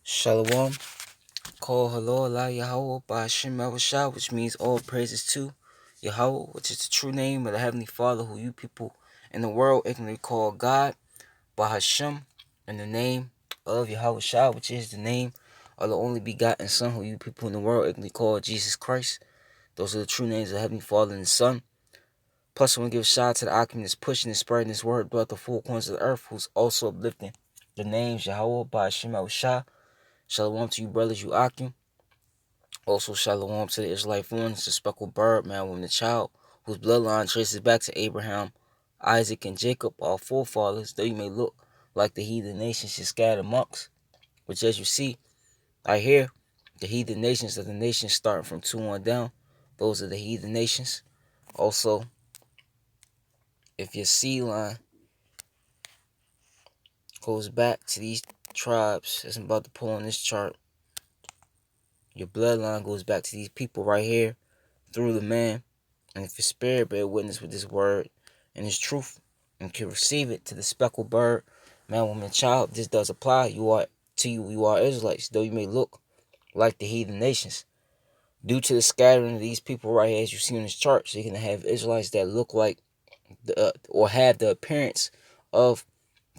Shalom. Call hello Allah Yahweh by Hashem Yahushua, which means all praises to Yahweh, which is the true name of the Heavenly Father, who you people in the world ignorantly call God, by Hashem, in the name of Yahushua, which is the name of the only begotten Son, who you people in the world ignorantly call Jesus Christ. Those are the true names of the Heavenly Father and the Son. Plus, I want to give a shout out to the Akim that's pushing and spreading this word throughout the four corners of the earth, who's also uplifting the names Yahweh by Hashem Yahushua. Shalom to you, brothers, you Akim. Also, shalom to the Israelite ones, the speckled bird, man, woman, and child, whose bloodline traces back to Abraham, Isaac, and Jacob, our forefathers, though you may look like the heathen nations you scattered amongst. Which, as you see, I hear the heathen nations are the nations starting from 2 on down. Those are the heathen nations. Also, if your seed line goes back to these tribes, as I'm about to pull on this chart, your bloodline goes back to these people right here through the man. And if your spirit bear witness with this word and this truth and can receive it to the speckled bird, man, woman, child, this does apply. You are Israelites, though you may look like the heathen nations. Due to the scattering of these people right here, as you see on this chart, so you can have Israelites that look like or have the appearance of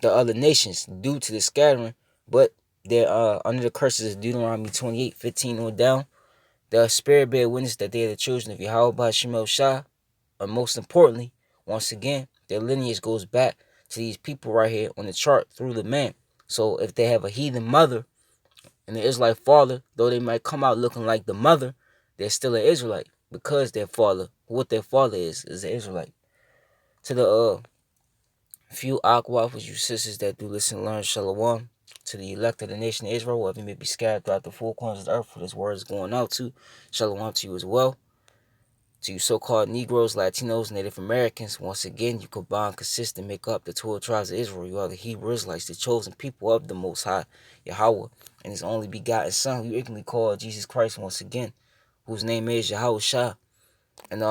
the other nations due to the scattering, but they're under the curses of Deuteronomy 28:15 on down. The spirit bear witness that they are the children of Yahweh by Shemel Shah. And most importantly, once again, their lineage goes back to these people right here on the chart through the man. So if they have a heathen mother and the Israelite father, though they might come out looking like the mother, they're still an Israelite because their father, what their father is an Israelite. To the few Akwafas, you sisters that do listen and learn, shalom. To the elect of the nation of Israel, wherever you may be scattered throughout the four corners of the earth, where this word is going out to, shalom to you as well. To you so-called Negroes, Latinos, Native Americans, once again, you combine, consist, and make up the 12 tribes of Israel. You are the Hebrew Israelites, the chosen people of the Most High, Yahweh, and His only begotten Son, who you ignorantly call Jesus Christ, once again, whose name is Yahweh Shah. And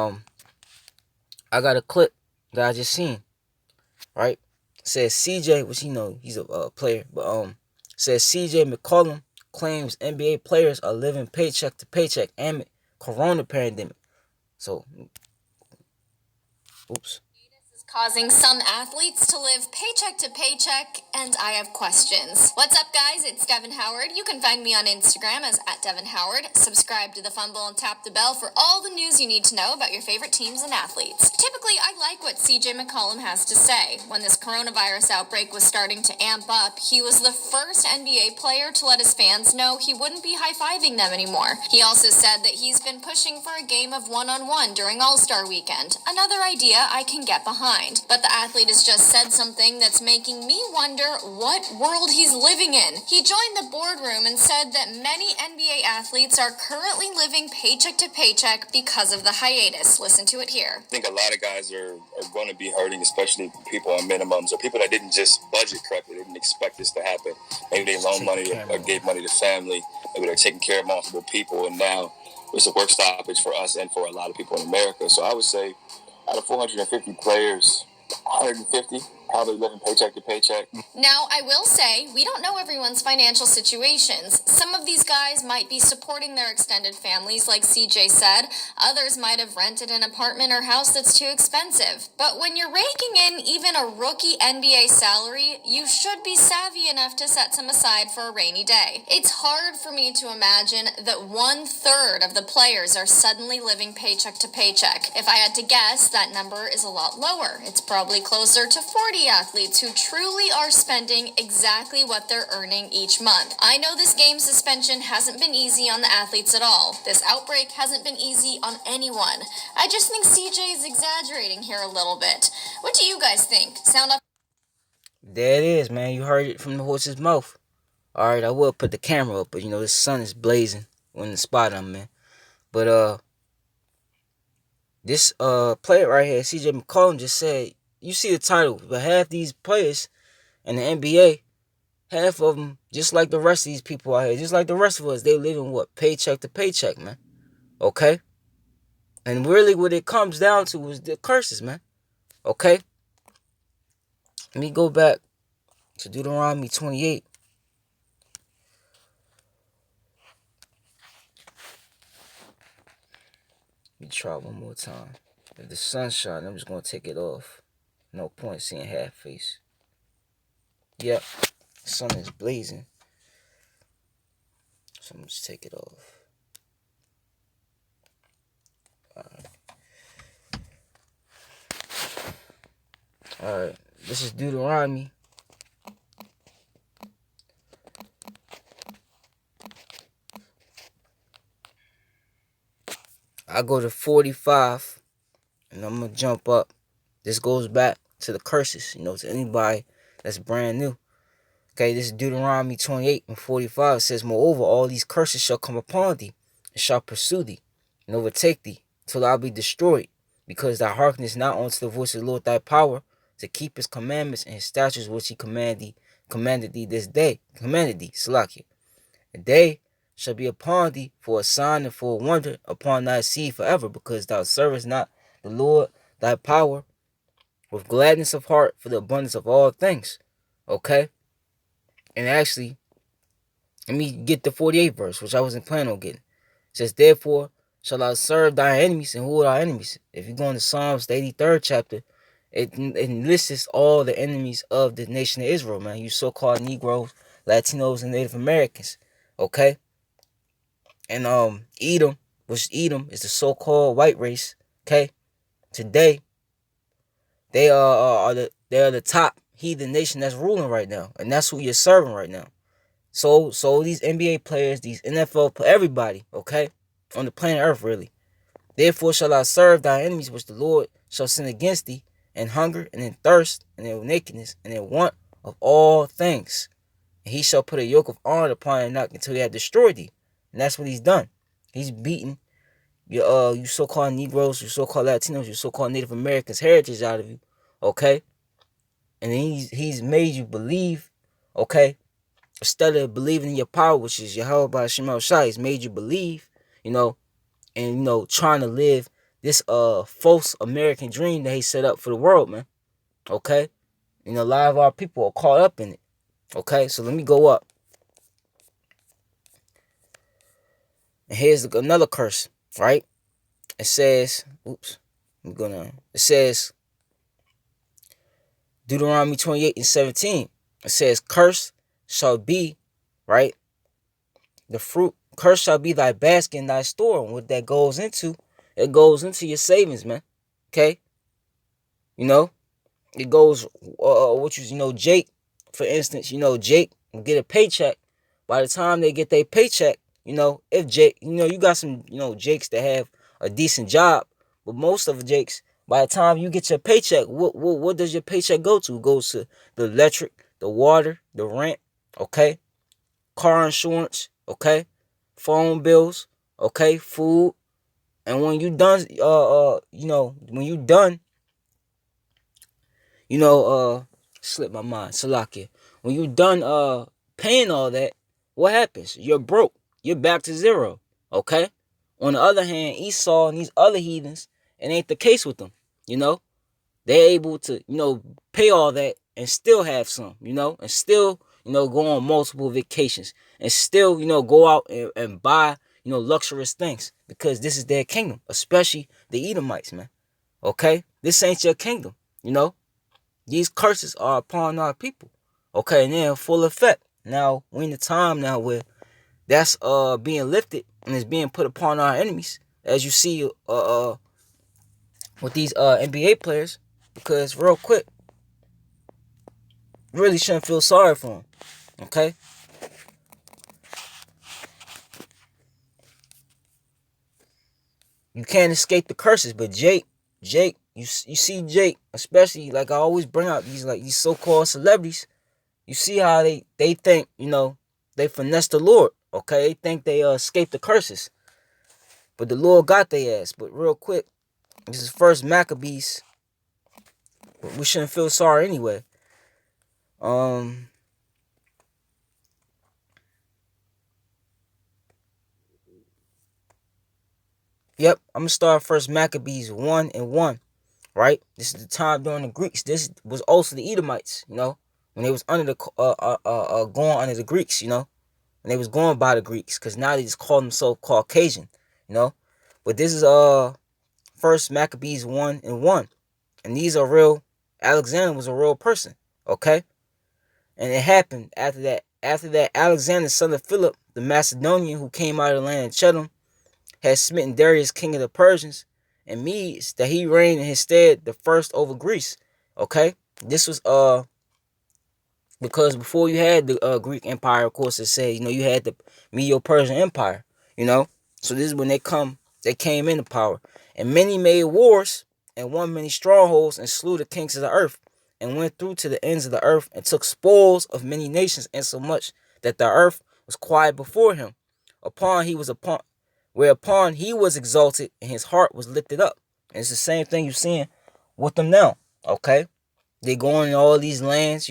I got a clip that I just seen, right? It says CJ, which he's a player, but says CJ McCollum claims NBA players are living paycheck to paycheck amid Corona pandemic. So, oops. Causing some athletes to live paycheck to paycheck, and I have questions. What's up, guys? It's Devin Howard. You can find me on Instagram as @DevinHoward. Subscribe to the Fumble and tap the bell for all the news you need to know about your favorite teams and athletes. Typically, I like what CJ McCollum has to say. When this coronavirus outbreak was starting to amp up, he was the first NBA player to let his fans know he wouldn't be high-fiving them anymore. He also said that he's been pushing for a game of one-on-one during All-Star Weekend. Another idea I can get behind. But the athlete has just said something that's making me wonder what world he's living in. He joined the boardroom and said that many NBA athletes are currently living paycheck to paycheck because of the hiatus. Listen to it here. I think a lot of guys are going to be hurting, especially people on minimums or people that didn't just budget correctly. They didn't expect this to happen. Maybe they loaned money or gave money to family. Maybe they're taking care of multiple people, and now it's a work stoppage for us and for a lot of people in America. So I would say out of 450 players, 150 probably living paycheck to paycheck. Now, I will say, we don't know everyone's financial situations. Some of these guys might be supporting their extended families, like CJ said. Others might have rented an apartment or house that's too expensive. But when you're raking in even a rookie NBA salary, you should be savvy enough to set some aside for a rainy day. It's hard for me to imagine that 1/3 of the players are suddenly living paycheck to paycheck. If I had to guess, that number is a lot lower. It's probably closer to 40 athletes who truly are spending exactly what they're earning each month. I know this game suspension hasn't been easy on the athletes at all. This outbreak hasn't been easy on anyone. I just think CJ is exaggerating here a little bit. What do you guys think? Sound up? There it is, man. You heard it from the horse's mouth. Alright, I will put the camera up, but the sun is blazing on the spot I'm in. But this player right here, CJ McCollum, just said, you see the title, but half these players in the NBA, half of them, just like the rest of these people out here, just like the rest of us, they living what? Paycheck to paycheck, man. Okay? And really what it comes down to is the curses, man. Okay? Let me go back to Deuteronomy 28. Let me try one more time. If the sun's shining, I'm just gonna take it off. No point seeing half face. Yep, the sun is blazing. So I'm gonna just take it off. Alright, this is Deuteronomy. I go to 45 and I'm gonna jump up. This goes back to the curses, to anybody that's brand new. Okay, this is Deuteronomy 28 and 45. It says, moreover, all these curses shall come upon thee, and shall pursue thee, and overtake thee, till thou be destroyed, because thou hearkenest not unto the voice of the Lord thy power, to keep his commandments and his statutes which he commanded thee this day, Salakia. And they shall be upon thee for a sign and for a wonder upon thy seed forever, because thou servest not the Lord thy power with gladness of heart for the abundance of all things. Okay? And actually, let me get the 48th verse, which I wasn't planning on getting. It says, therefore shall thou serve thy enemies. And who are thy enemies? If you go into Psalms, the 83rd chapter, it lists all the enemies of the nation of Israel, man. You so-called Negroes, Latinos, and Native Americans. Okay? And Edom, which Edom is the so-called white race. Okay? Today, they are the top heathen nation that's ruling right now. And that's who you're serving right now. So these NBA players, these NFL, everybody, okay, on the planet Earth, really. Therefore shall I serve thy enemies, which the Lord shall send against thee, in hunger, and in thirst, and in nakedness, and in want of all things. And he shall put a yoke of iron upon thy neck until he have destroyed thee. And that's what he's done. He's beaten you so-called Negroes, you so-called Latinos, you so-called Native Americans' heritage out of you, okay? And then he's made you believe, okay? Instead of believing in your power, which is Yahweh by Shemal Shai, has made you believe, and trying to live this false American dream that he set up for the world, man. Okay? A lot of our people are caught up in it. Okay, so let me go up. And here's another curse, right? It says, it says, Deuteronomy 28 and 17. It says, cursed shall be, right? The fruit, cursed shall be thy basket and thy store. And what that goes into, it goes into your savings, man. Okay? It goes, Jake, for instance, Jake will get a paycheck. By the time they get their paycheck, if Jake, you got some, Jakes that have a decent job, but most of the Jakes, by the time you get your paycheck, what does your paycheck go to? It goes to the electric, the water, the rent, okay? Car insurance, okay? Phone bills, okay? Food. And when you done, slip my mind, Salakia. When you done paying all that, what happens? You're broke. You're back to zero. Okay? On the other hand, Esau and these other heathens, it ain't the case with them. They're able to, pay all that and still have some, and still, go on multiple vacations and still, go out and buy, luxurious things because this is their kingdom, especially the Edomites, man. Okay? This ain't your kingdom, These curses are upon our people. Okay, and they're in full effect. Now, we're in the time now where that's being lifted and is being put upon our enemies. As you see with these NBA players. Because real quick, really shouldn't feel sorry for them. Okay? You can't escape the curses, but Jake, you see Jake, especially like I always bring out these so-called celebrities. You see how they think, they finesse the Lord. Okay, they think they escaped the curses, but the Lord got their ass. But real quick, this is First Maccabees. We shouldn't feel sorry anyway. Yep, I'm gonna start First Maccabees 1:1. Right, this is the time during the Greeks. This was also the Edomites. When they was under the going under the Greeks. And they was going by the Greeks, because now they just call themselves Caucasian. But this is First Maccabees 1:1. And these are real. Alexander was a real person. Okay? And it happened after that. After that, Alexander, son of Philip, the Macedonian who came out of the land of Chedum, had smitten Darius, king of the Persians and Medes, that he reigned in his stead the first over Greece. Okay? This was because before you had the Greek Empire, of course, it said, you had the Medo-Persian Empire, So this is when they came into power. And many made wars and won many strongholds and slew the kings of the earth and went through to the ends of the earth and took spoils of many nations, insomuch that the earth was quiet before him. Whereupon he was exalted and his heart was lifted up. And it's the same thing you're seeing with them now, okay? They going in all these lands,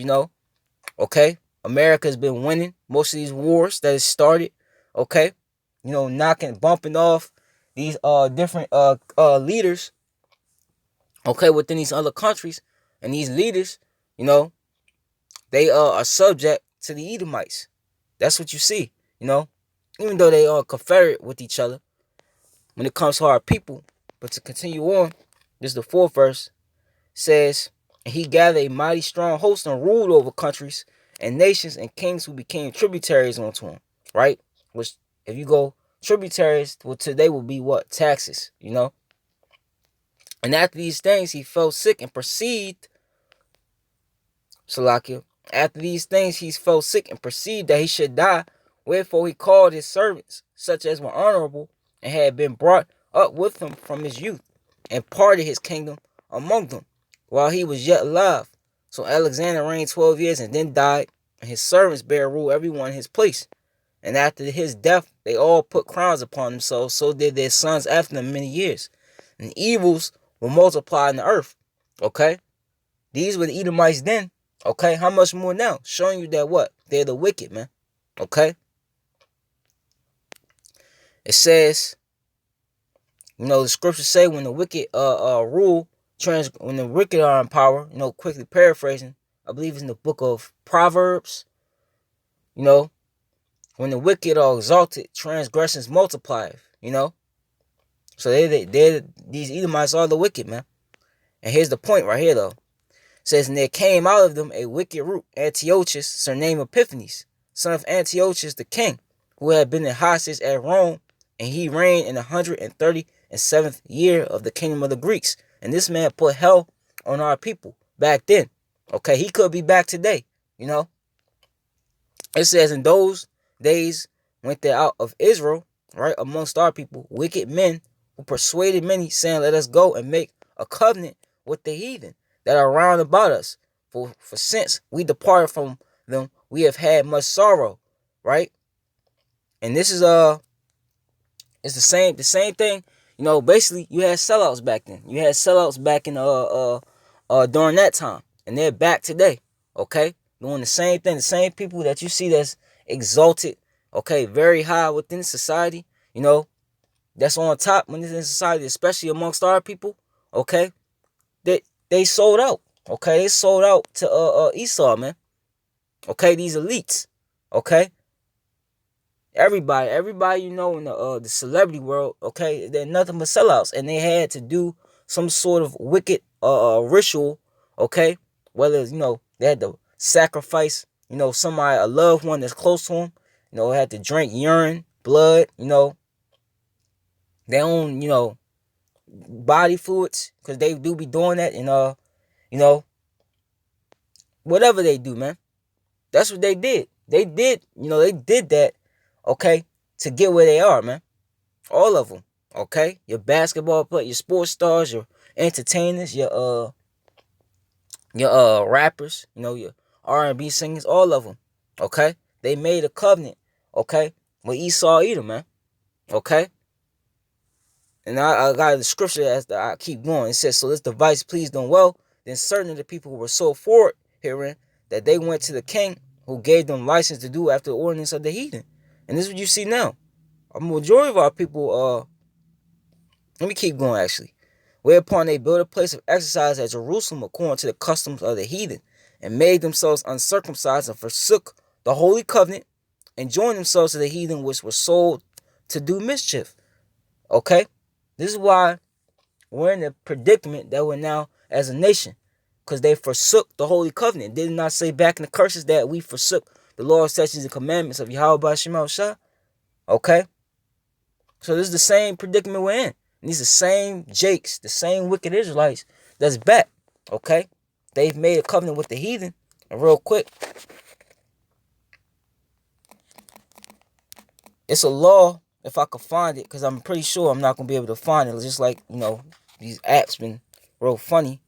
okay? America has been winning most of these wars that has started, okay? Bumping off these different leaders, okay, within these other countries. And these leaders, they are subject to the Edomites. That's what you see, even though they are confederate with each other when it comes to our people. But to continue on, this is the 4th verse, says, and he gathered a mighty strong host and ruled over countries and nations and kings who became tributaries unto him, right? Which, if you go tributaries, well, today will be what? Taxes, And after these things, he fell sick and perceived, Salakia, after these things he fell sick and perceived that he should die. Wherefore he called his servants, such as were honorable, and had been brought up with him from his youth, and parted his kingdom among them, while he was yet alive. So Alexander reigned 12 years and then died, and his servants bare rule every one in his place. And after his death, they all put crowns upon themselves, so did their sons after them many years. And evils were multiplied in the earth. Okay? These were the Edomites then. Okay? How much more now? Showing you that what? They're the wicked, man. Okay? It says, the scriptures say when the wicked rule, when the wicked are in power, quickly paraphrasing, I believe it's in the book of Proverbs, when the wicked are exalted, transgressions multiply, So they're these Edomites are the wicked, man. And here's the point right here, though. It says, and there came out of them a wicked root, Antiochus, surnamed Epiphanes, son of Antiochus the king, who had been in hostage at Rome, and he reigned in 137th year of the kingdom of the Greeks. And this man put hell on our people back then. Okay, he could be back today, It says, in those days went there out of Israel, right, amongst our people, wicked men who persuaded many, saying, let us go and make a covenant with the heathen that are round about us. For since we departed from them, we have had much sorrow, right? And this is it's the same thing. Basically you had sellouts back then. You had sellouts back in during that time, and they're back today. Okay, doing the same thing. The same people that you see that's exalted, okay, very high within society. That's on top within society, especially amongst our people. Okay, they sold out. Okay, they sold out to Esau, man. Okay, these elites. Okay. Everybody, in the celebrity world, okay, they're nothing but sellouts, and they had to do some sort of wicked ritual, okay, whether they had to sacrifice, somebody, a loved one that's close to them, had to drink urine, blood, their own, body fluids, because they do be doing that, and whatever they do, man, that's what they did. They did that. Okay, to get where they are, man. All of them. Okay, your basketball players, your sports stars, your entertainers, your rappers, your R&B singers, all of them. Okay, they made a covenant. Okay, with Esau Edom, man. Okay, and I got the scripture as I keep going. It says, so this device pleased them well. Then certain of the people were so forward herein that they went to the king, who gave them license to do after the ordinance of the heathen. And this is what you see now. A majority of our people, let me keep going actually. Whereupon they built a place of exercise at Jerusalem according to the customs of the heathen, and made themselves uncircumcised, and forsook the holy covenant, and joined themselves to the heathen which were sold to do mischief. Okay? This is why we're in the predicament that we're now as a nation. Because they forsook the holy covenant. Did not say back in the curses that we forsook the law, statutes, and commandments of Yahweh Shema Shah? Okay? So this is the same predicament we're in. And these are the same Jakes, the same wicked Israelites that's back. Okay? They've made a covenant with the heathen. And real quick, it's a law, if I could find it, because I'm pretty sure I'm not going to be able to find it. Just like, these apps been real funny.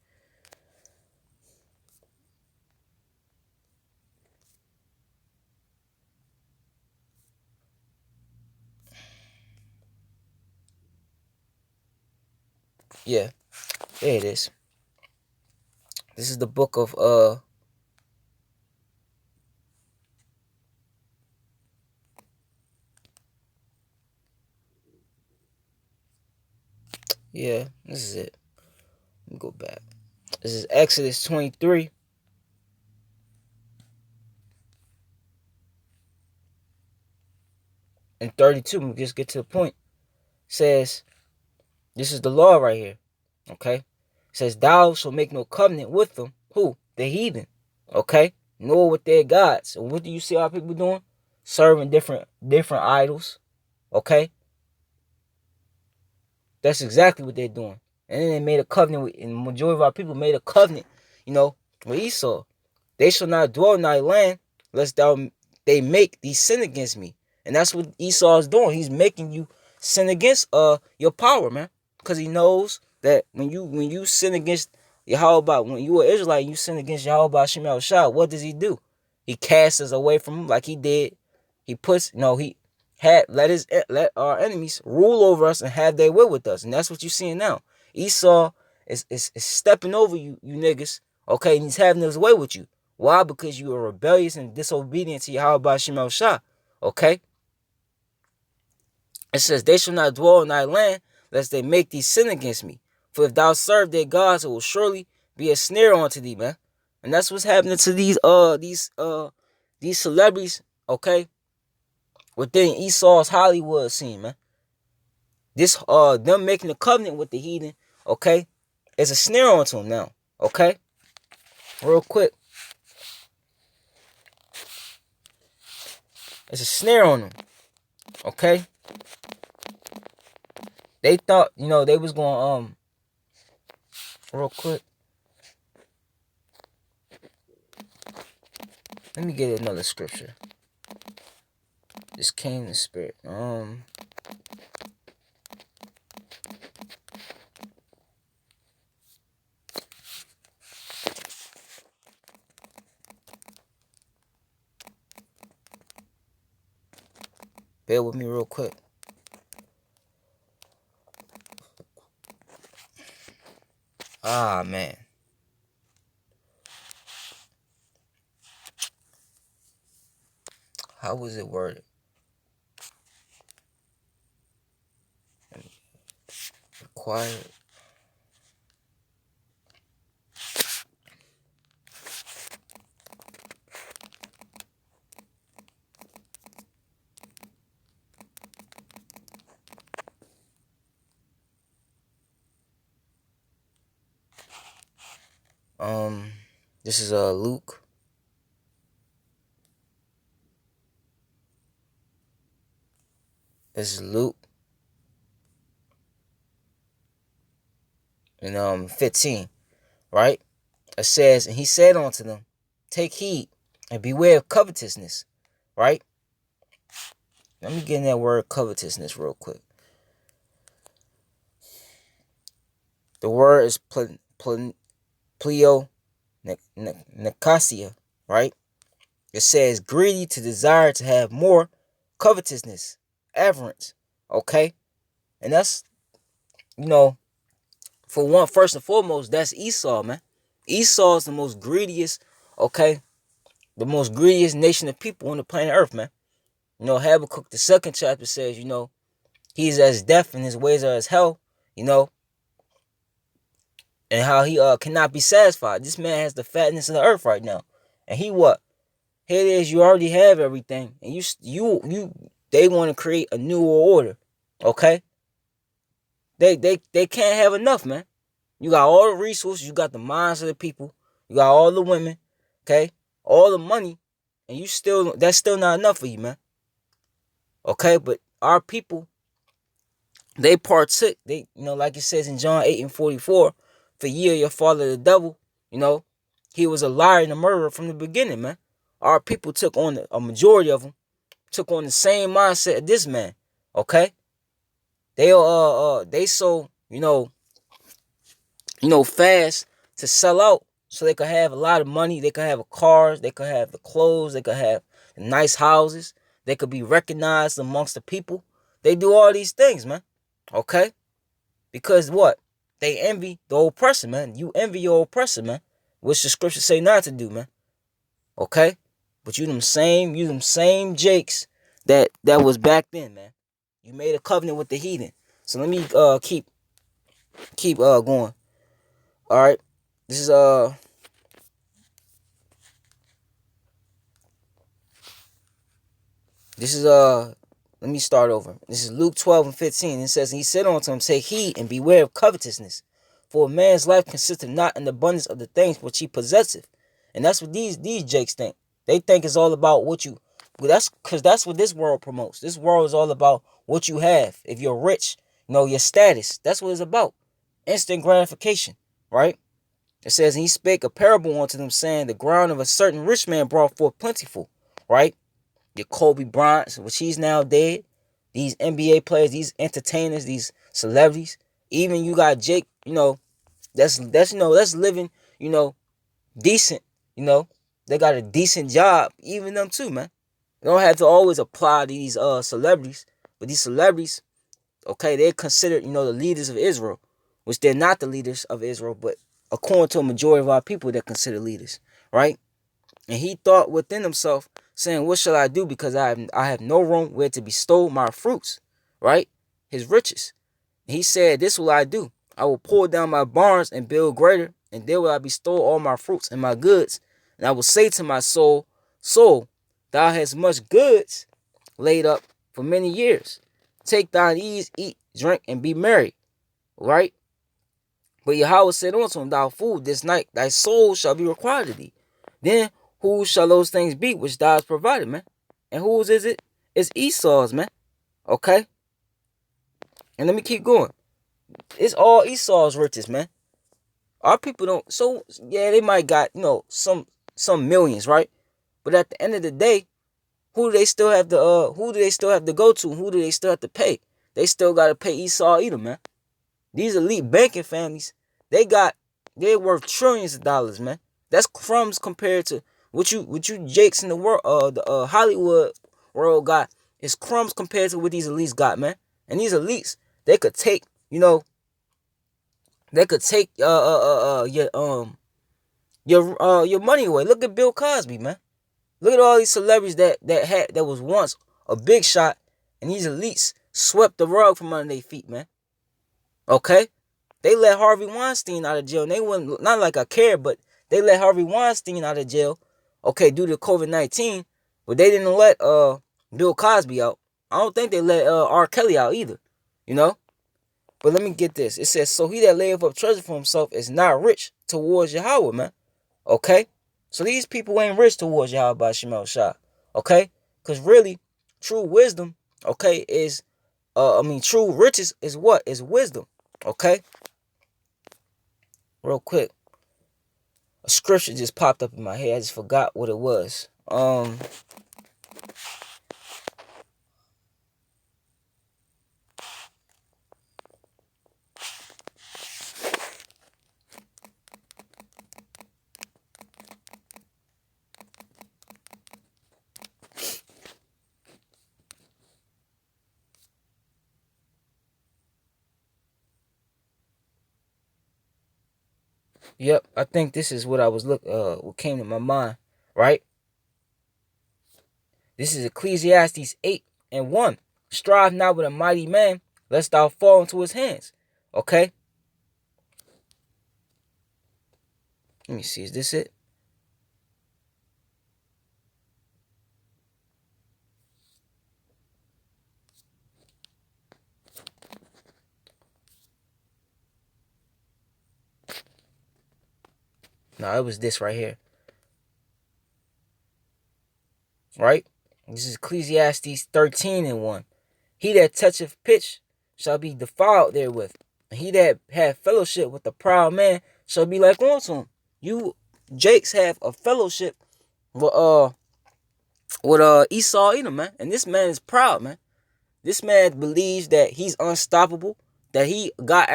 Yeah, there it is. This is the book of yeah, this is it. Let me go back. This is Exodus 23. And 32. Let me just get to the point. It says, this is the law right here. Okay? It says, thou shalt make no covenant with them. Who? The heathen. Okay? Nor with their gods. And what do you see our people doing? Serving different idols. Okay? That's exactly what they're doing. And then they made a covenant with, and the majority of our people made a covenant, with Esau. They shall not dwell in thy land, lest they make thee sin against me. And that's what Esau is doing. He's making you sin against your power, man. Because he knows that when you sin against Yahweh, when you are Israelite and you sin against Yahweh Shema Shah, what does he do? He casts us away from him like he did. He puts, let our enemies rule over us and have their will with us. And that's what you're seeing now. Esau is stepping over you niggas, okay, and he's having his way with you. Why? Because you are rebellious and disobedient to Yahweh Shema Shah. Okay? It says, they shall not dwell in thy land, lest they make thee sin against me. For if thou serve their gods, it will surely be a snare unto thee, man. And that's what's happening to these celebrities, okay? Within Esau's Hollywood scene, man. This them making a covenant with the heathen, okay, is a snare onto them now. Okay? Real quick. It's a snare on them. Okay? They thought, they was going real quick. Let me get another scripture. This came in the spirit. Bear with me real quick. Ah, man. How was it worded? Required. This is Luke. This is Luke. And 15, right? It says, and he said unto them, take heed and beware of covetousness, right? Let me get in that word covetousness real quick. The word is pleonekasia, right? It says greedy, to desire to have more, covetousness, avarice, okay? And that's, for one, first and foremost, that's Esau, man. Esau is the most greediest, okay? The most greediest nation of people on the planet Earth, man. Habakkuk, the 2nd chapter says, he's as death and his ways are as hell, and how he cannot be satisfied. This man has the fatness of the earth right now. And he what? Here it is, you already have everything. And they want to create a new order. Okay? They can't have enough, man. You got all the resources, you got the minds of the people, you got all the women, okay, all the money, and that's still not enough for you, man. Okay, but our people, they partook. They, like it says in John 8:44, for ye are your father the devil. He was a liar and a murderer from the beginning, man. Our people took on a majority of them took on the same mindset of this man. Okay, they so fast to sell out so they could have a lot of money. They could have cars. They could have the clothes. They could have the nice houses. They could be recognized amongst the people. They do all these things, man. Okay, because what? They envy the oppressor, man. You envy your oppressor, man. Which the scriptures say not to do, man. Okay? But you them same Jakes that was back then, man. You made a covenant with the heathen. So let me keep going. Alright. This is let me start over. This is Luke 12:15. It says, and he said unto him, take heed and beware of covetousness. For a man's life consisteth not in the abundance of the things which he possesseth. And that's what these Jakes think. They think it's all about what you. That's what this world promotes. This world is all about what you have. If you're rich, your status. That's what it's about. Instant gratification, right? It says, and he spake a parable unto them, saying, the ground of a certain rich man brought forth plentiful, right? Your Kobe Bryant, which he's now dead. These NBA players, these entertainers, these celebrities. Even you got Jake, that's living, decent. They got a decent job. Even them too, man. You don't have to always apply to these celebrities, but these celebrities, okay, they're considered, the leaders of Israel, which they're not the leaders of Israel, but according to a majority of our people, they're considered leaders, right? And he thought within himself, saying, what shall I do? Because I have no room where to bestow my fruits, right? His riches. And he said, this will I do. I will pull down my barns and build greater, and there will I bestow all my fruits and my goods. And I will say to my soul, soul, thou hast much goods laid up for many years. Take thine ease, eat, drink, and be merry, right? But Yahweh said unto him, thou fool, this night thy soul shall be required of thee. Then who shall those things be which thou hast provided, man? And whose is it? It's Esau's, man. Okay? And let me keep going. It's all Esau's riches, man. Our people don't. So yeah, they might got some millions, right? But at the end of the day, who do they still have to go to? Who do they still have to pay? They still got to pay Esau Edom, man. These elite banking families, they're worth trillions of dollars, man. That's crumbs compared to what you Jakes in the world, the Hollywood world got. Is crumbs compared to what these elites got, man. And these elites, they could take, your money away. Look at Bill Cosby, man. Look at all these celebrities that was once a big shot, and these elites swept the rug from under their feet, man. Okay? They let Harvey Weinstein out of jail. And they wouldn't, not like I care, but they let Harvey Weinstein out of jail, okay, due to COVID-19. But they didn't let Bill Cosby out. I don't think they let R. Kelly out either. But let me get this. It says, so he that layeth up treasure for himself is not rich towards Yahweh, man. Okay? So these people ain't rich towards Yahweh by Shemel Shah. Okay? Because really, true wisdom, okay, is, true riches is what? Is wisdom. Okay? Real quick. A scripture just popped up in my head. I just forgot what it was. Yep, I think this is what I was what came to my mind, right? This is Ecclesiastes 8:1. Strive not with a mighty man, lest thou fall into his hands. Okay? Let me see, is this it? No, it was this right here. Right? This is Ecclesiastes 13:1. He that toucheth pitch shall be defiled therewith. And he that hath fellowship with the proud man shall be like unto him. You Jakes have a fellowship with Esau Edom, man. And this man is proud, man. This man believes that he's unstoppable, that he got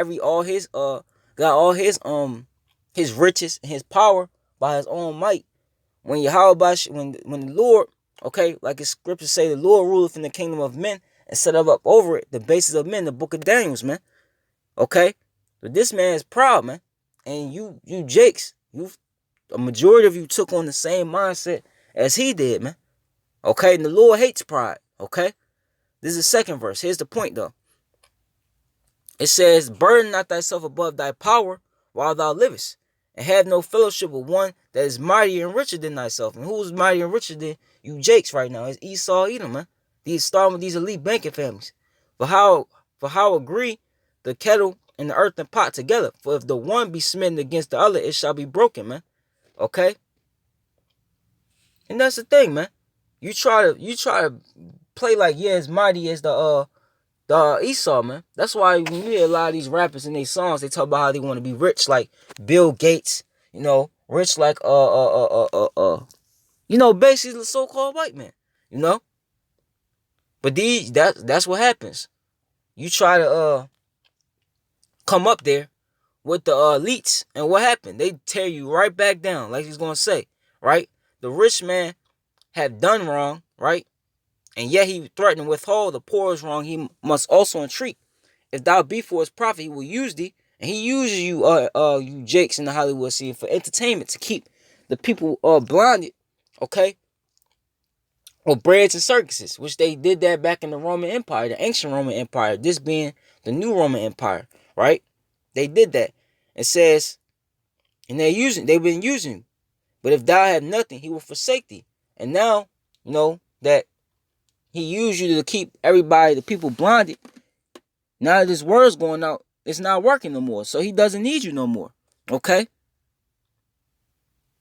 his riches and his power by his own might. When Yahweh, when the Lord, okay, like his scriptures say, the Lord ruleth in the kingdom of men and set up over it the basis of men, the book of Daniels, man. Okay? But this man is proud, man. And you Jakes, a majority of you took on the same mindset as he did, man. Okay? And the Lord hates pride. Okay? This is the second verse. Here's the point, though. It says, burden not thyself above thy power while thou livest, and have no fellowship with one that is mightier and richer than thyself. And who's mightier and richer than you Jakes right now? It's Esau Edom, man. Starting with these elite banking families. For how agree the kettle and the earthen pot together? For if the one be smitten against the other, it shall be broken, man. Okay? And that's the thing, man. You try to play like as mighty as the Esau, man. That's why when you hear a lot of these rappers in their songs, they talk about how they want to be rich like Bill Gates, rich like basically the so-called white man, But that's what happens. You try to come up there with the elites, and what happened? They tear you right back down, like he's gonna say, right? The rich man have done wrong, right? And yet he threatened to withhold the poor is wrong. He must also entreat. If thou be for his profit, he will use thee, and he uses you, you Jakes in the Hollywood scene for entertainment to keep the people blinded, okay? Or breads and circuses, which they did that back in the Roman Empire, the ancient Roman Empire. This being the new Roman Empire, right? They did that. It says, and they've been using you. But if thou have nothing, he will forsake thee. And now, that he used you to keep everybody, the people blinded. Now that this word's going out, it's not working no more. So he doesn't need you no more. Okay?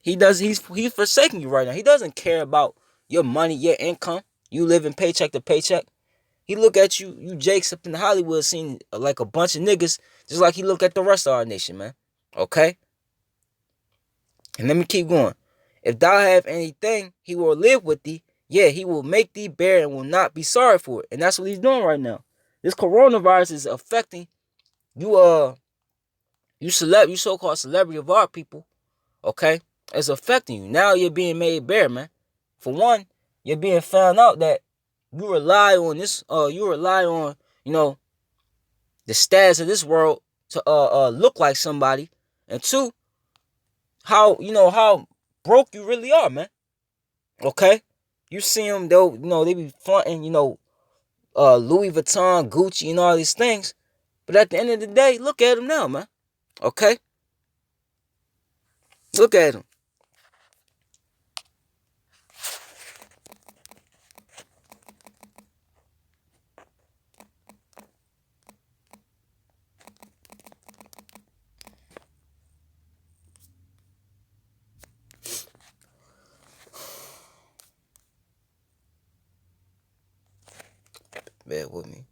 He's forsaking you right now. He doesn't care about your money, your income. You living paycheck to paycheck. He look at you Jakes up in the Hollywood scene like a bunch of niggas, just like he look at the rest of our nation, man. Okay? And let me keep going. If thou have anything, he will live with thee. Yeah, he will make thee bear and will not be sorry for it. And that's what he's doing right now. This coronavirus is affecting you so-called celebrity of our people, okay? It's affecting you. Now you're being made bare, man. For one, you're being found out that you rely on the status of this world to look like somebody. And two, how broke you really are, man. Okay? You see them, they be fronting, Louis Vuitton, Gucci, and all these things. But at the end of the day, look at them now, man. Okay? Look at them. Bear with me.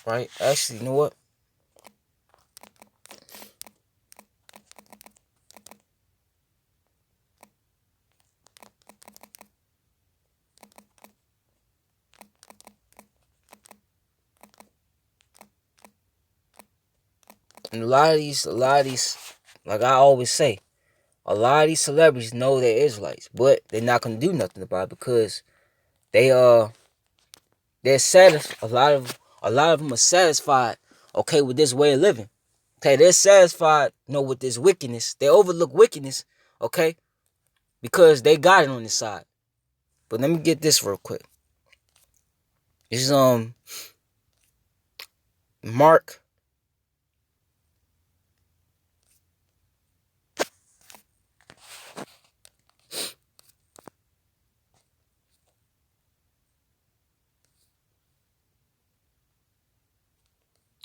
Right? Actually, you know what? And a lot of these, like I always say, a lot of these celebrities know they're Israelites, but they're not gonna do nothing about it because they're satisfied. A lot of them are satisfied, okay, with this way of living. Okay, they're satisfied, with this wickedness. They overlook wickedness, okay, because they got it on this side. But let me get this real quick. This is Mark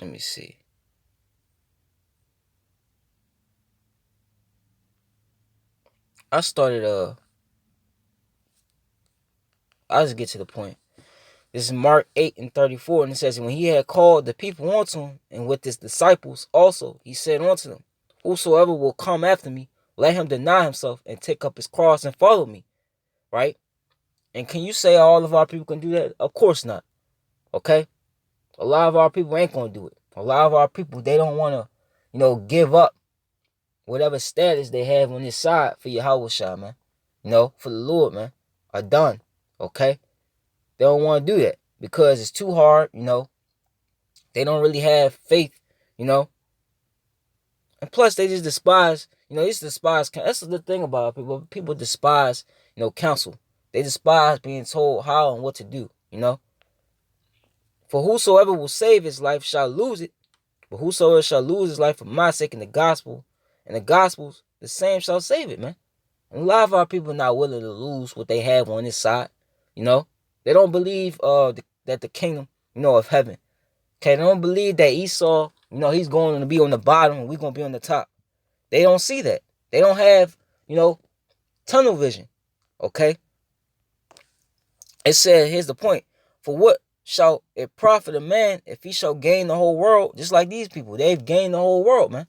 Let me see. I started I'll just get to the point. This is Mark 8:34, and it says, when he had called the people unto him, and with his disciples also, he said unto them, whosoever will come after me, let him deny himself and take up his cross and follow me. Right? And can you say all of our people can do that? Of course not. Okay? A lot of our people ain't gonna do it. A lot of our people, they don't wanna, give up whatever status they have on this side for Yahweh, man. For the Lord, man. Are done. Okay? They don't want to do that because it's too hard, They don't really have faith, And plus, they just despise, they just despise. That's the thing about people. People despise, counsel. They despise being told how and what to do. For whosoever will save his life shall lose it. But whosoever shall lose his life for my sake and the gospels, the same shall save it, man. And a lot of our people are not willing to lose what they have on this side. They don't believe that the kingdom, of heaven. Okay, they don't believe that Esau, he's going to be on the bottom and we're going to be on the top. They don't see that. They don't have, tunnel vision. Okay? It said, here's the point. For what shall it profit a man if he shall gain the whole world? Just like these people. They've gained the whole world, man.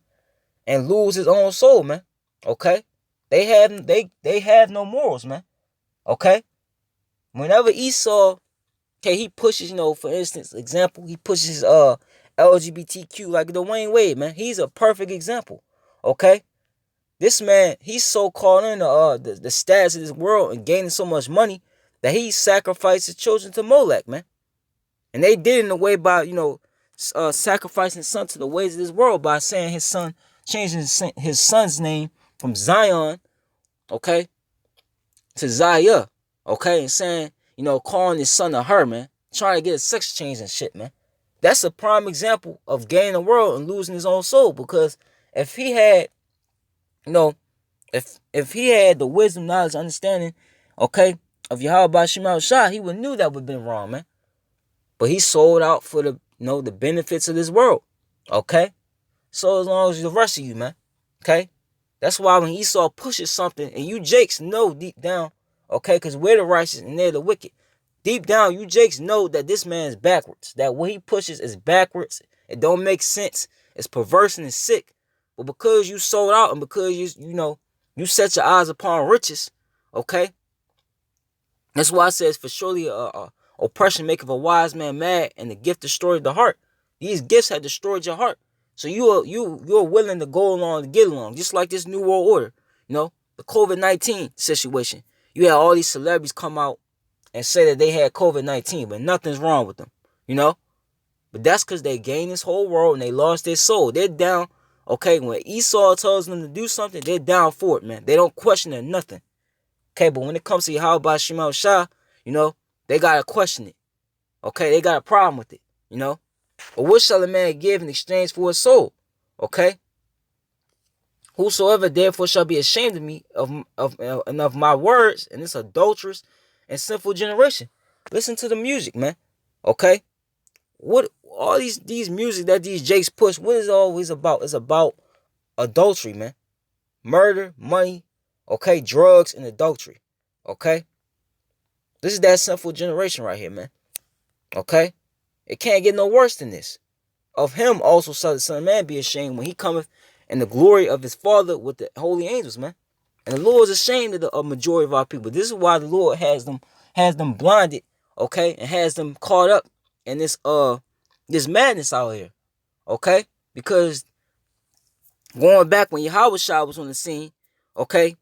And lose his own soul, man. Okay? They have no morals, man. Okay? Whenever Esau, he pushes, for instance, example, he pushes LGBTQ like Dwayne Wade, man. He's a perfect example. Okay? This man, he's so caught in the status of this world and gaining so much money that he sacrificed his children to Molech, man. And they did it in a way by, sacrificing his son to the ways of this world by saying his son, changing his son's name from Zion, okay, to Zaya, okay, and saying, calling his son a her, man, trying to get a sex change and shit, man. That's a prime example of gaining the world and losing his own soul. Because if he had, if he had the wisdom, knowledge, understanding, okay, of Yahweh Shema Shah, he would knew that would have been wrong, man. But he sold out for the, the benefits of this world, okay. So as long as the rest of you, man, okay. That's why when Esau pushes something, and you Jakes know deep down, okay, because we're the righteous and they're the wicked. Deep down, you Jakes know that this man is backwards. That what he pushes is backwards. It don't make sense. It's perverse and it's sick. But because you sold out and because you set your eyes upon riches, okay. That's why it says, for surely oppression maketh a wise man mad, and the gift destroyed the heart. These gifts have destroyed your heart. So you're willing to go along to get along, just like this New World Order. The COVID-19 situation. You had all these celebrities come out and say that they had COVID-19, but nothing's wrong with them. But that's because they gained this whole world and they lost their soul. They're down. Okay, when Esau tells them to do something, they're down for it, man. They don't question it, nothing. Okay, but when it comes to Yahweh Shema Shah, they gotta question it. Okay, they got a problem with it. But what shall a man give in exchange for his soul? Okay. Whosoever therefore shall be ashamed of me and of my words in this adulterous and sinful generation. Listen to the music, man. Okay. What all these music that these Jakes push, what is it always about? It's about adultery, man. Murder, money, okay, drugs, and adultery. Okay. This is that sinful generation right here, man. Okay. It can't get no worse than this. Of him also shall the Son of Man be ashamed when he cometh in the glory of his Father with the holy angels, man. And the Lord is ashamed of the majority of our people. This is why the Lord has them blinded, okay, and has them caught up in this madness out here, okay? Because going back when Yahweh Shah was on the scene, okay,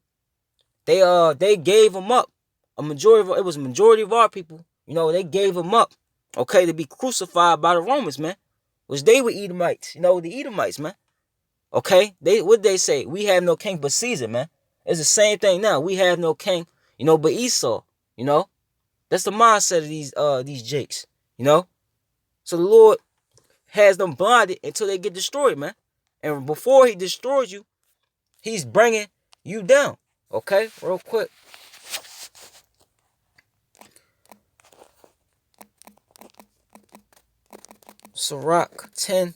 they gave him up. It was a majority of our people, they gave him up, okay, to be crucified by the Romans, man. Which they were Edomites, the Edomites, man. Okay? What they say? We have no king but Caesar, man. It's the same thing now. We have no king, but Esau, That's the mindset of these Jakes, So the Lord has them blinded until they get destroyed, man. And before he destroys you, he's bringing you down. Okay? Real quick. Sirach 10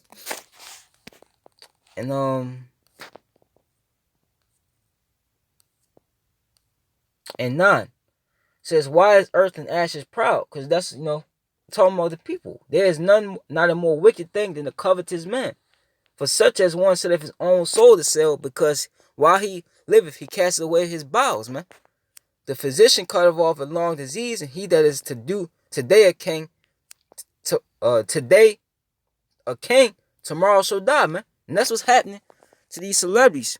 and and 9 says, "Why is earth and ashes proud?" Because that's, talking about the people. There is none, not a more wicked thing than a covetous man. For such as one said of his own soul to sell, because while he liveth, he casteth away his bowels, man. The physician cutteth off a long disease, and he that is to do today a king, today a king, tomorrow shall die, man. And that's what's happening to these celebrities.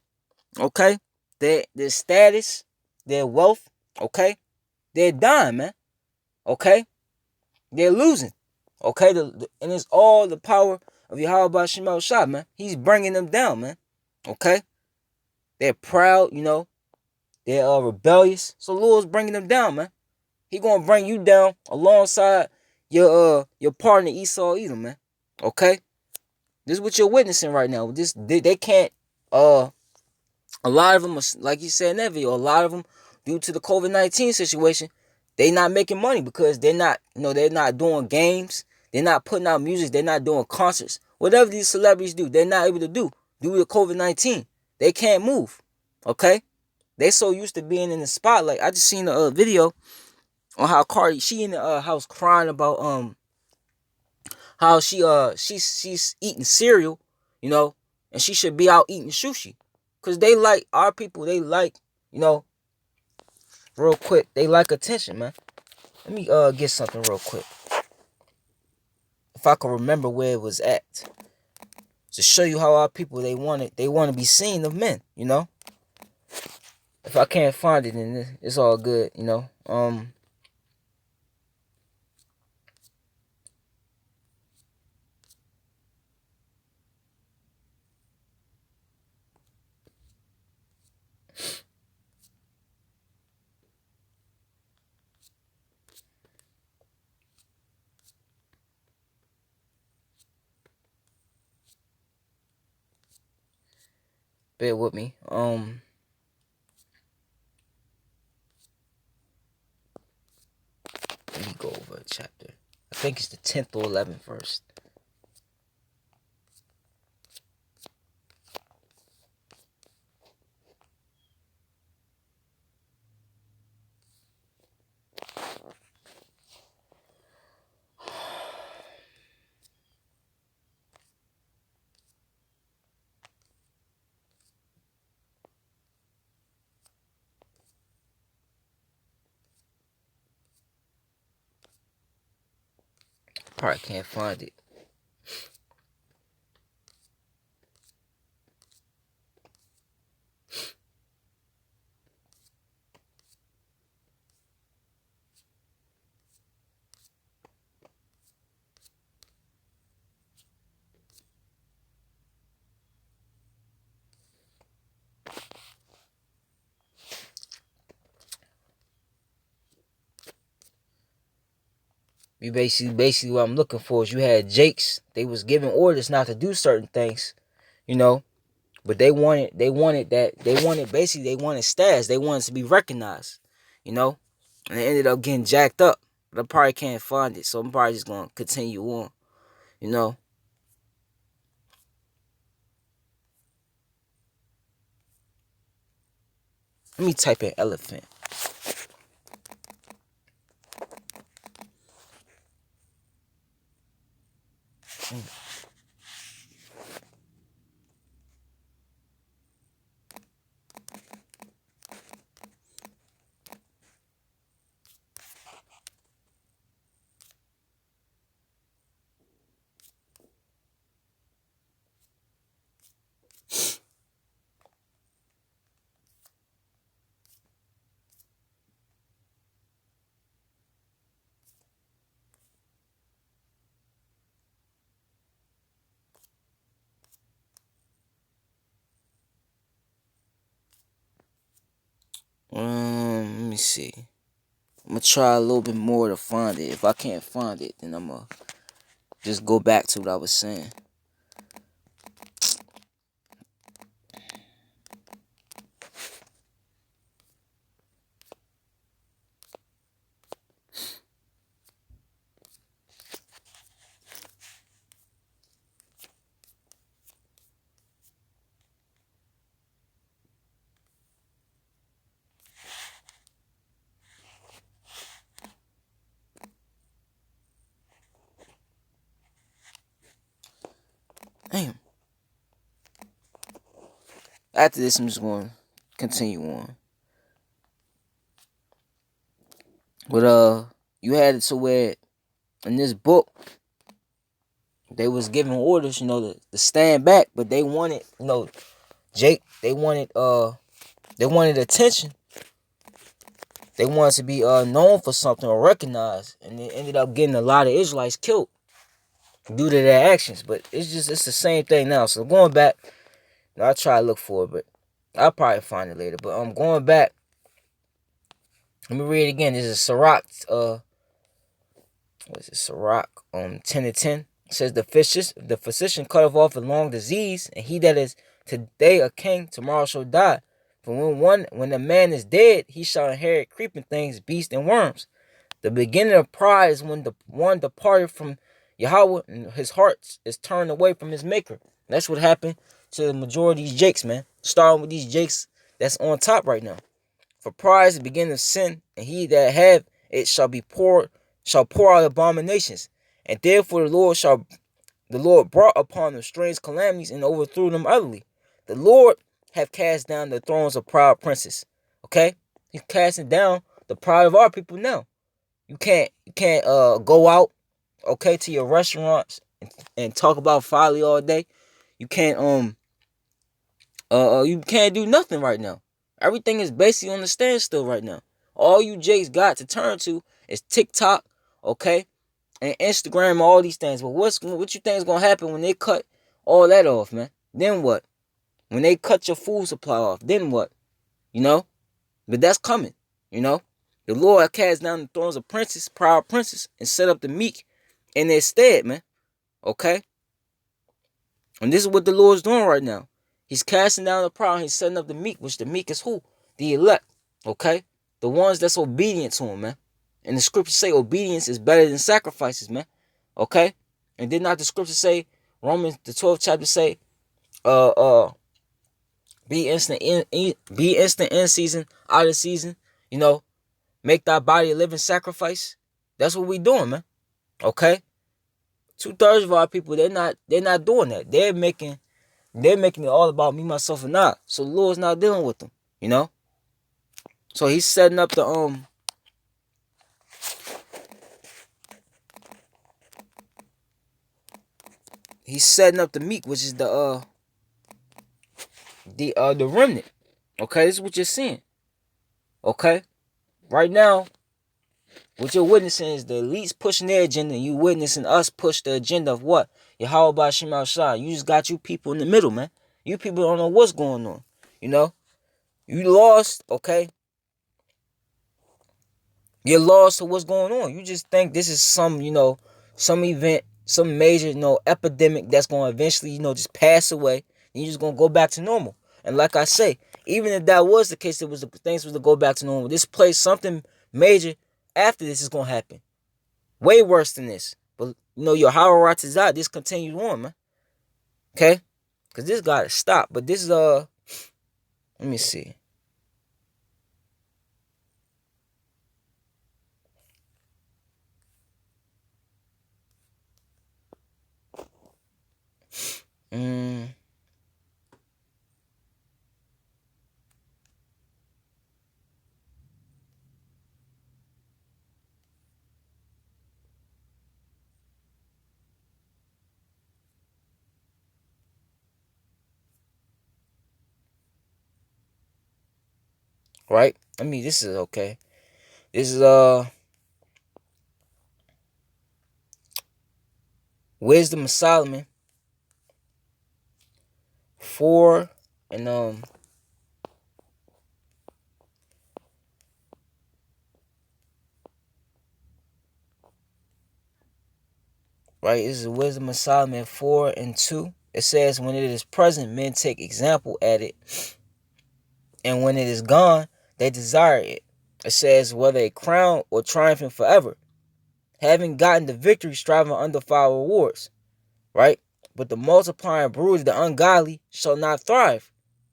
Okay, their status, their wealth. Okay, they're dying, man. Okay, they're losing. Okay, and it's all the power of Yahweh Shemel Shah, man. He's bringing them down, man. Okay, they're proud, they're rebellious. So Lord's bringing them down, man. He gonna bring you down alongside your partner Esau Edom, man. Okay, this is what you're witnessing right now. They can't a lot of them are, like you said in that video, a lot of them, due to the COVID-19 situation, they not making money because they're not, they're not doing games, they're not putting out music, they're not doing concerts. Whatever these celebrities do, they're not able to do due to COVID-19. They can't move. Okay, they so used to being in the spotlight. I just seen a video on how Cardi, she in the house crying about how she's eating cereal, and she should be out eating sushi. Cause they like our people, they like, real quick, they like attention, man. Let me get something real quick. If I can remember where it was at. To show you how our people they want to be seen of men, If I can't find it, then it's all good, Bear with me. Let me go over a chapter. I think it's the 10th or 11th verse. Probably can't find it. Basically what I'm looking for is you had Jakes. They was giving orders not to do certain things, but they wanted basically they wanted stats. They wanted to be recognized, and they ended up getting jacked up. But I probably can't find it, so I'm probably just gonna continue on, Let me type in elephant. Let me see. I'm gonna try a little bit more to find it. If I can't find it, then I'm gonna just go back to what I was saying. After this, I'm just going to continue on. But you had it to where in this book they was giving orders, to stand back, but they wanted, Jake, they wanted attention. They wanted to be known for something or recognized, and it ended up getting a lot of Israelites killed due to their actions. But it's the same thing now. So going back, I'll try to look for it, but I'll probably find it later. But I'm going back. Let me read it again. This is Sirach. What is it? Sirach 10:10. It says the physician cutteth off a long disease, and he that is today a king, tomorrow shall die. For when a man is dead, he shall inherit creeping things, beasts, and worms. The beginning of pride is when the one departed from Yahweh and his heart is turned away from his maker. That's what happened to the majority of these jakes, man. Starting with these jakes that's on top right now. For pride is the beginning of sin, and he that have it shall pour out abominations. And therefore the Lord brought upon them strange calamities and overthrew them utterly. The Lord have cast down the thrones of proud princes. Okay? He's casting down the pride of our people now. You can't go out, okay, to your restaurants and talk about folly all day. You can't you can't do nothing right now. Everything is basically on the standstill right now. All you Jakes got to turn to is TikTok, okay, and Instagram, all these things. But what you think is gonna happen when they cut all that off, man? Then what? When they cut your food supply off, then what? But that's coming, The Lord cast down the thrones of princes, proud princes, and set up the meek in their stead, man. Okay? And this is what the Lord's doing right now. He's casting down the proud, he's setting up the meek, which the meek is who? The elect. Okay? The ones that's obedient to him, man. And the scriptures say obedience is better than sacrifices, man. Okay? And did not the scripture say, Romans the 12th chapter say, be instant in season, out of season, make thy body a living sacrifice. That's what we doing, man. Okay? 2/3 of our people, they're not doing that. They're making it all about me, myself, and I. So the Lord's not dealing with them, So he's setting up the he's setting up the meek, which is the remnant. Okay, this is what you're seeing. Okay? Right now, what you're witnessing is the elites pushing their agenda, and you witnessing us push the agenda of what? Yahweh Bashim Al-Shah. You just got you people in the middle, man. You people don't know what's going on. You lost, okay? You're lost to what's going on. You just think this is some event, some major, epidemic that's going to eventually, just pass away. And you're just going to go back to normal. And like I say, even if that was the case, things was to go back to normal. This place, something major after this is going to happen. Way worse than this. But, your Hawara Tazat, this continued on, man. Okay? Because this got to stop. But this is, let me see. Right? This is okay. This is Wisdom of Solomon 4 and right, this is Wisdom of Solomon 4 and 2. It says, when it is present, men take example at it, and when it is gone, they desire it. It says, whether a crown or triumphing forever, having gotten the victory, striving under foul rewards. Right? But the multiplying brood of the ungodly shall not thrive.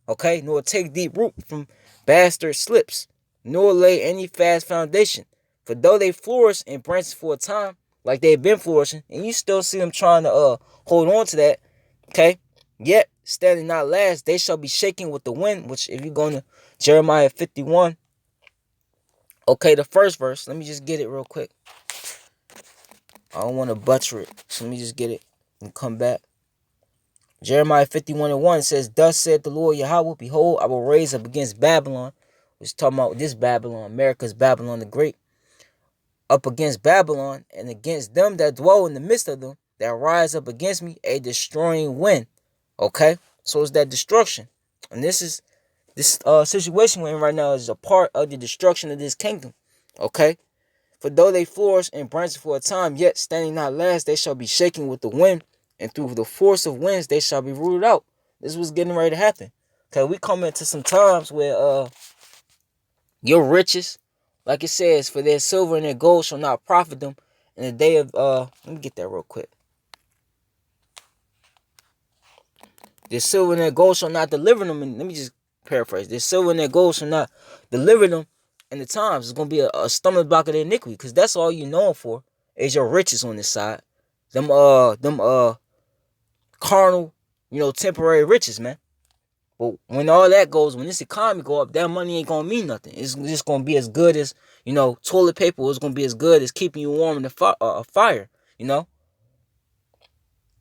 Okay? Nor take deep root from bastard slips, nor lay any fast foundation. For though they flourish in branches for a time, like they've been flourishing, and you still see them trying to hold on to that, okay? Yet standing not last, they shall be shaken with the wind. Which, if you go to Jeremiah 51, okay, the first verse, let me just get it real quick. I don't want to butcher it, so let me just get it and come back. Jeremiah 51:1 says, "Thus said the Lord Yahweh, behold, I will raise up against Babylon," which is talking about this Babylon, America's Babylon the Great, "up against Babylon, and against them that dwell in the midst of them, that rise up against me, a destroying wind." Okay, so it's that destruction, and this situation we're in right now is a part of the destruction of this kingdom. Okay, for though they flourish and branch for a time, yet standing not last, they shall be shaken with the wind, and through the force of winds they shall be rooted out. This was getting ready to happen. Okay, we come into some times where your riches, like it says, for their silver and their gold shall not profit them in the day of let me get that real quick. Their silver and their gold shall not deliver them, and let me just paraphrase. Their silver and their gold shall not deliver them in the times. It's gonna be a stumbling block of their iniquity, because that's all you know for is your riches on this side. Them carnal, temporary riches, man. But when all that goes, when this economy go up, that money ain't gonna mean nothing. It's just gonna be as good as, toilet paper. It's gonna be as good as keeping you warm in the fire.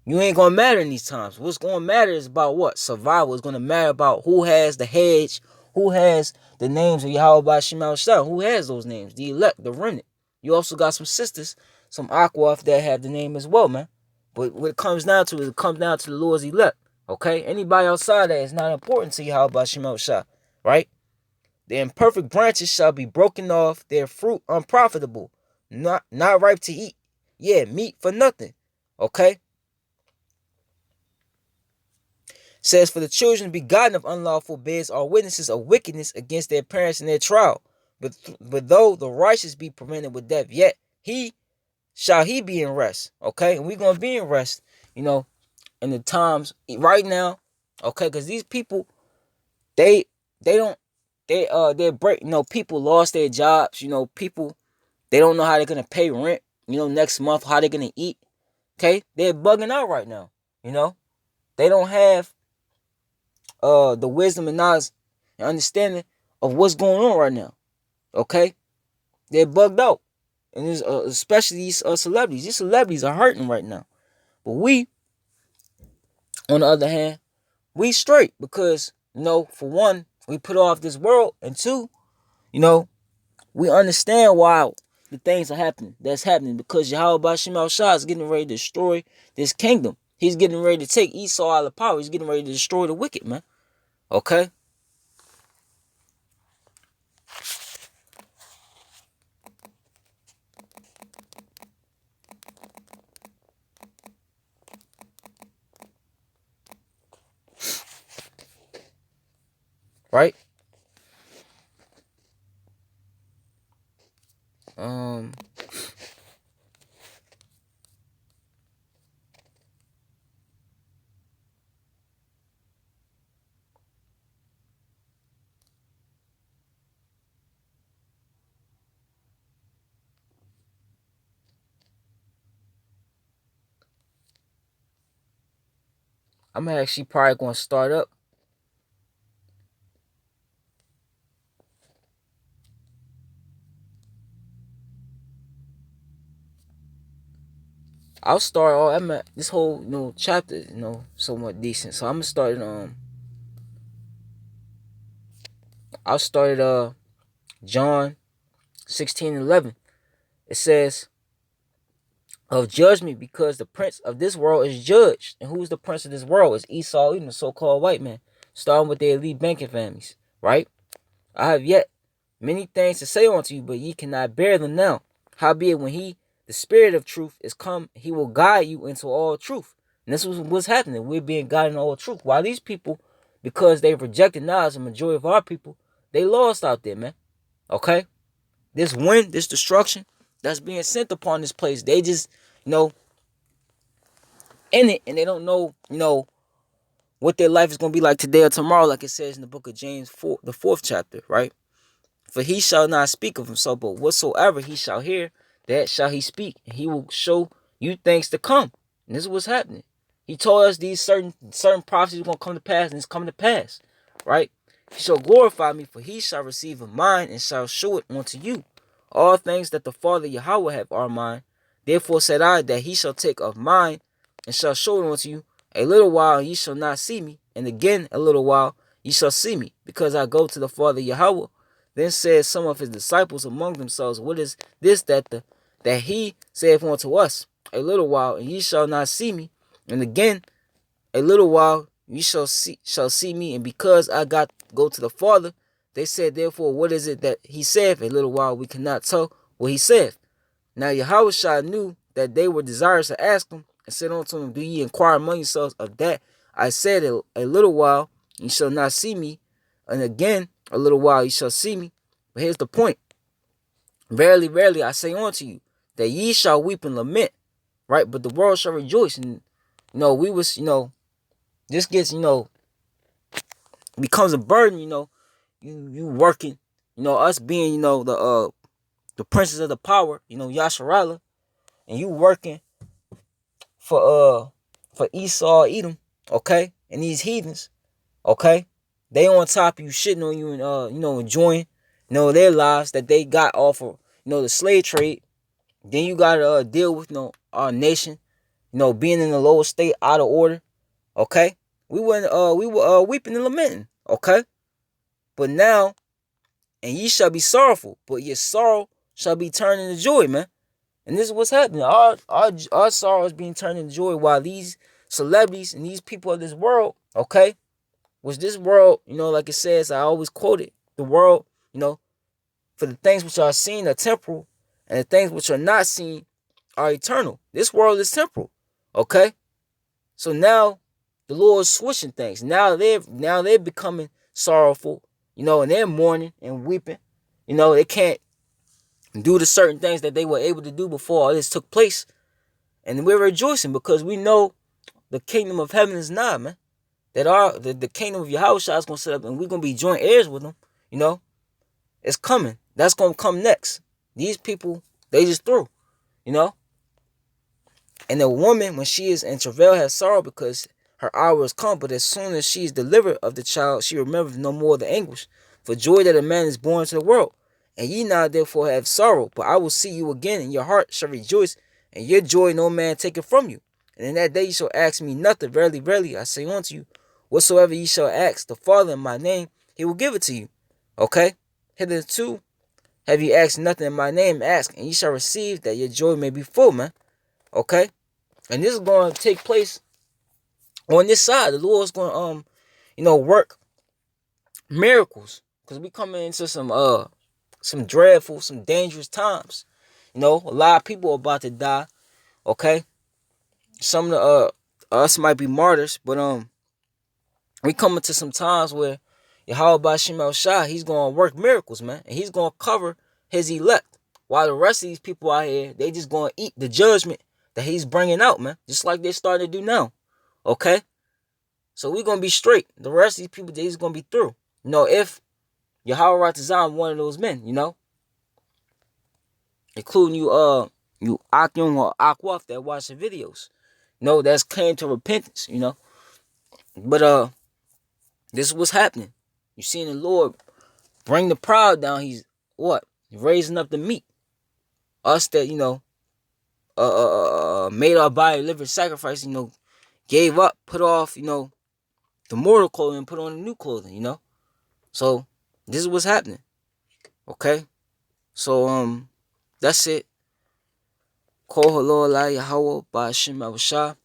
You ain't gonna matter in these times. What's gonna matter is about what? Survival. It's gonna matter about who has the hedge, who has the names of Yahweh Shemal Shah, who has those names, the elect, the remnant. You also got some sisters, some Aquaf that have the name as well, man. But what it comes down to is it comes down to the Lord's elect. Okay? Anybody outside that is not important to Yahweh Shemal Shah, right? The imperfect branches shall be broken off, their fruit unprofitable, not ripe to eat. Yeah, meat for nothing. Okay? Says, for the children begotten of unlawful beds are witnesses of wickedness against their parents in their trial. But though the righteous be prevented with death, yet shall he be in rest. Okay, and we're gonna be in rest, in the times right now. Okay, because these people, they don't they're break. People lost their jobs. People, they don't know how they're gonna pay rent. Next month, how they're gonna eat. Okay, they're bugging out right now. They don't have the wisdom and knowledge and understanding of what's going on right now. Okay, they're bugged out, and there's especially these celebrities. These celebrities are hurting right now, but we, on the other hand, we straight because for one, we put off this world, and two, we understand why the things are happening. That's happening because Yahweh Bashim Shah is getting ready to destroy this kingdom. He's getting ready to take Esau out of power. He's getting ready to destroy the wicked, man. Okay. Right? I'm actually probably going to start up. I'll start. I'm at this whole chapter, somewhat decent. So I'm gonna start. I'll start at John 16:11. It says, "Of judgment, because the prince of this world is judged." And who's the prince of this world? Is Esau, even the so-called white man, starting with their elite banking families, right? "I have yet many things to say unto you, but ye cannot bear them now. Howbeit, when the Spirit of truth, is come, he will guide you into all truth." And this was what's happening. We're being guided into all truth. While these people, because they've rejected knowledge, the majority of our people, they lost out there, man. Okay? This wind, this destruction that's being sent upon this place, they just, in it, and they don't know, what their life is going to be like today or tomorrow, like it says in the book of James 4, the 4th chapter, right? "For he shall not speak of himself, but whatsoever he shall hear, that shall he speak. And he will show you things to come." And this is what's happening. He told us these certain prophecies were gonna come to pass, and it's coming to pass, right? He shall glorify me, for he shall receive of mine, and shall show it unto you. All things that the Father Yahweh have are mine. Therefore said I, that he shall take of mine, and shall show it unto you. A little while, and ye shall not see me, and again a little while, ye shall see me, because I go to the Father Yahweh. Then said some of his disciples among themselves, what is this that he saith unto us? A little while, and ye shall not see me, and again a little while ye shall see me, and because I go to the Father. They said, therefore, what is it that he saith? A little while we cannot tell what he saith. Now Yahushua knew that they were desirous to ask him, and said unto them, do ye inquire among yourselves of that? I said, a little while ye shall not see me, and again a little while ye shall see me. But here's the point. Verily, verily, I say unto you, that ye shall weep and lament, right? But the world shall rejoice. And we was, this gets, becomes a burden, you working, us being, the princes of the power, Yasharala, and you working for Esau, Edom, okay, and these heathens, okay, they on top of you, shitting on you, and enjoying, their lives that they got off of, the slave trade. Then you gotta deal with, our nation, being in the lower state, out of order, okay. We were weeping and lamenting, okay. But now, and ye shall be sorrowful, but your sorrow shall be turned into joy, man. And this is what's happening. Our sorrow is being turned into joy, while these celebrities and these people of this world, okay, which this world, like it says, I always quote it, the world, for the things which are seen are temporal, and the things which are not seen are eternal. This world is temporal, okay. So now the Lord is switching things. Now they're becoming sorrowful, and they're mourning and weeping. They can't do the certain things that they were able to do before all this took place. And we're rejoicing because we know the kingdom of heaven is nigh, man. That the kingdom of Yahushua is going to set up, and we're going to be joint heirs with them. It's coming. That's going to come next. These people, they just through, you know. And the woman, when she is in travail, has sorrow because her hour is come. But as soon as she is delivered of the child, she remembers no more the anguish for joy that a man is born into the world. And ye now therefore have sorrow, but I will see you again, and your heart shall rejoice, and your joy no man take it from you. And in that day ye shall ask me nothing. Verily, verily, I say unto you, whatsoever ye shall ask the Father in my name, he will give it to you. Okay? Hitherto have ye asked nothing in my name, ask, and ye shall receive, that your joy may be full, man. Okay? And this is going to take place on this side. The Lord's going to, work miracles. Because we coming into some dreadful, some dangerous times. A lot of people are about to die. Okay? Some of the, us might be martyrs, but, we coming to some times where Yahweh Bashim El Shah, he's going to work miracles, man. And he's going to cover his elect. While the rest of these people out here, they just going to eat the judgment that he's bringing out, man. Just like they're starting to do now. Okay? So we're going to be straight. The rest of these people, they's going to be through. If Yahweh Ratazam one of those men, including you Akyung or Akwaf that watch the videos. That's came to repentance, But this is what's happening. You seeing the Lord bring the proud down. He's what? Raising up the meek. Us that, made our body a living sacrifice, gave up, put off, the mortal clothing and put on the new clothing, So this is what's happening. Okay? So that's it. Call hello la Yahweh by Hashem Avashah.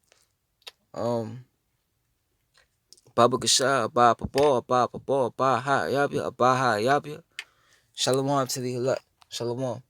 Baba Gasha, Abba Pabo, Abba Pabo, Abba Ha Yabia, Abba Ha Yabia. Shalom to the elect. Shalom.